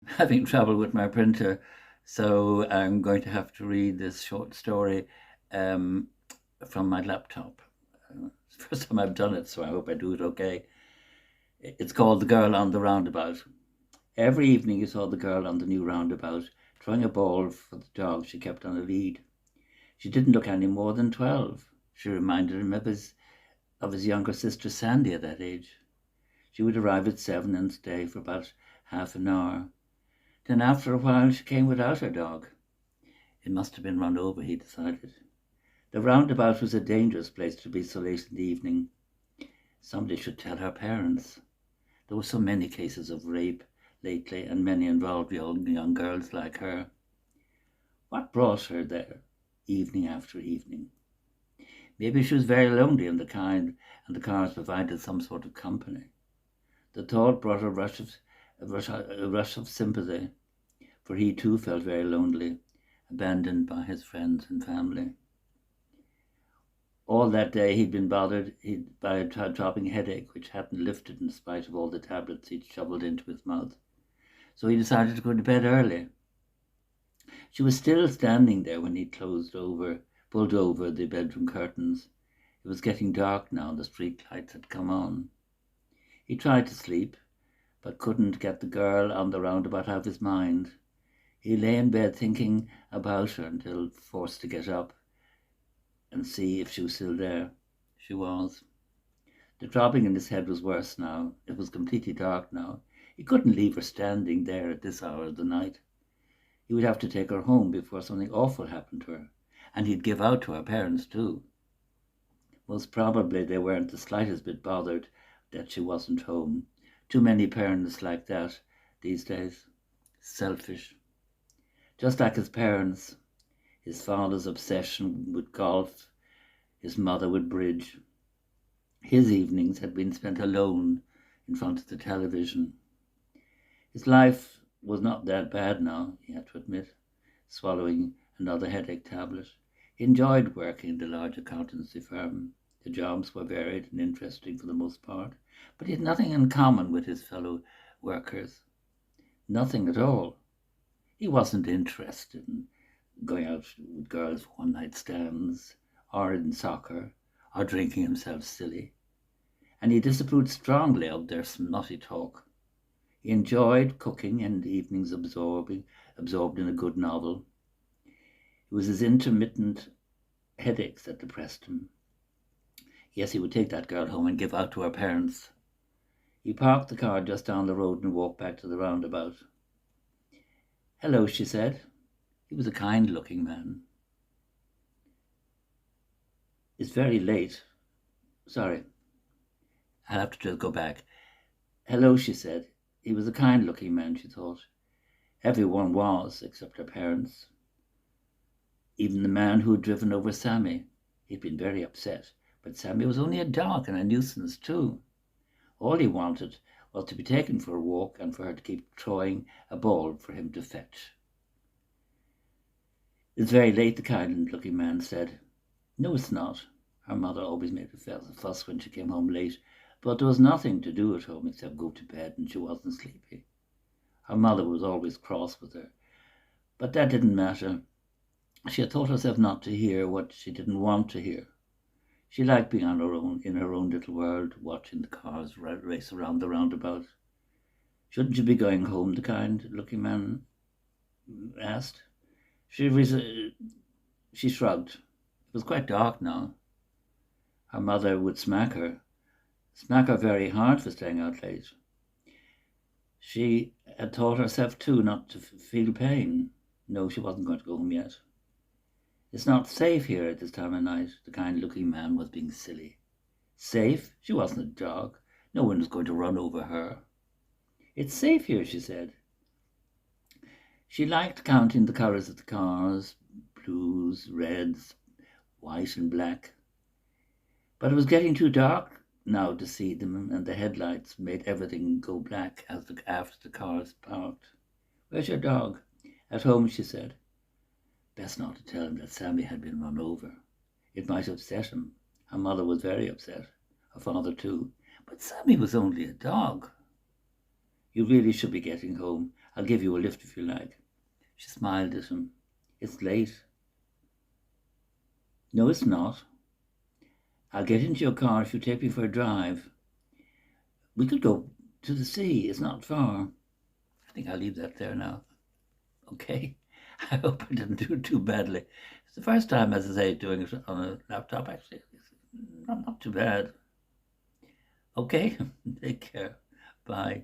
having trouble with my printer, so I'm going to have to read this short story um, from my laptop. It's the first time I've done it, so I hope I do it okay. It's called The Girl on the Roundabout. Every evening you saw the girl on the new roundabout throwing a ball for the dog she kept on a lead. She didn't look any more than 12. She reminded him of his younger sister Sandy at that age. She would arrive at 7 and stay for about half an hour. Then after a while she came without her dog. It must have been run over, he decided. The roundabout was a dangerous place to be so late in the evening. Somebody should tell her parents. There were so many cases of rape lately, and many involved young girls like her. What brought her there, evening after evening? Maybe she was very lonely and the cars provided some sort of company. The thought brought a rush of sympathy, for he too felt very lonely, abandoned by his friends and family. All that day he'd been bothered by a dropping headache which hadn't lifted in spite of all the tablets he'd shoveled into his mouth. So he decided to go to bed early. She was still standing there when he pulled over the bedroom curtains. It was getting dark now, and the street lights had come on. He tried to sleep, but couldn't get the girl on the roundabout out of his mind. He lay in bed thinking about her until forced to get up and see if she was still there. She was. The throbbing in his head was worse now. It was completely dark now. He couldn't leave her standing there at this hour of the night. He would have to take her home before something awful happened to her. And he'd give out to her parents too. Most probably they weren't the slightest bit bothered that she wasn't home. Too many parents like that these days. Selfish. Just like his parents. His father's obsession with golf, his mother with bridge. His evenings had been spent alone in front of the television. His life was not that bad now, he had to admit, swallowing another headache tablet. He enjoyed working in the large accountancy firm. The jobs were varied and interesting for the most part, but he had nothing in common with his fellow workers. Nothing at all. He wasn't interested in going out with girls for one-night stands, or in soccer, or drinking himself silly. And he disapproved strongly of their snotty talk. He enjoyed cooking and evenings absorbed in a good novel. It was his intermittent headaches that depressed him. Yes, he would take that girl home and give out to her parents. He parked the car just down the road and walked back to the roundabout. "Hello," she said. He was a kind-looking man. "It's very late. Sorry. I'll have to just go back." "Hello," she said. He was a kind-looking man, she thought. Everyone was, except her parents. Even the man who had driven over Sammy. He'd been very upset, but Sammy was only a dog and a nuisance too. All he wanted was to be taken for a walk and for her to keep throwing a ball for him to fetch. "It's very late," the kind-looking man said. "No, it's not." Her mother always made a fuss when she came home late, but there was nothing to do at home except go to bed, and she wasn't sleepy. Her mother was always cross with her, but that didn't matter. She had taught herself not to hear what she didn't want to hear. She liked being on her own, in her own little world, watching the cars race around the roundabout. "Shouldn't you be going home?" the kind-looking man asked. She shrugged. It was quite dark now. Her mother would smack her very hard for staying out late. She had taught herself too not to feel pain. No, she wasn't going to go home yet. "It's not safe here at this time of night." The kind-looking man was being silly. Safe? She wasn't a dog. No one was going to run over her. "It's safe here," she said. She liked counting the colours of the cars, blues, reds, white and black. But it was getting too dark now to see them, and the headlights made everything go black after the cars parked. "Where's your dog?" "At home," she said. Best not to tell him that Sammy had been run over. It might upset him. Her mother was very upset. Her father too. But Sammy was only a dog. "You really should be getting home. I'll give you a lift if you like. She smiled at him. It's late. No, it's not. I'll get into your car if you take me for a drive. We could go to the sea. It's not far. I think I'll leave that there now. Okay. I hope I didn't do it too badly. It's the first time, as I say, doing it on a laptop, actually. It's not too bad. Okay. Take care. Bye.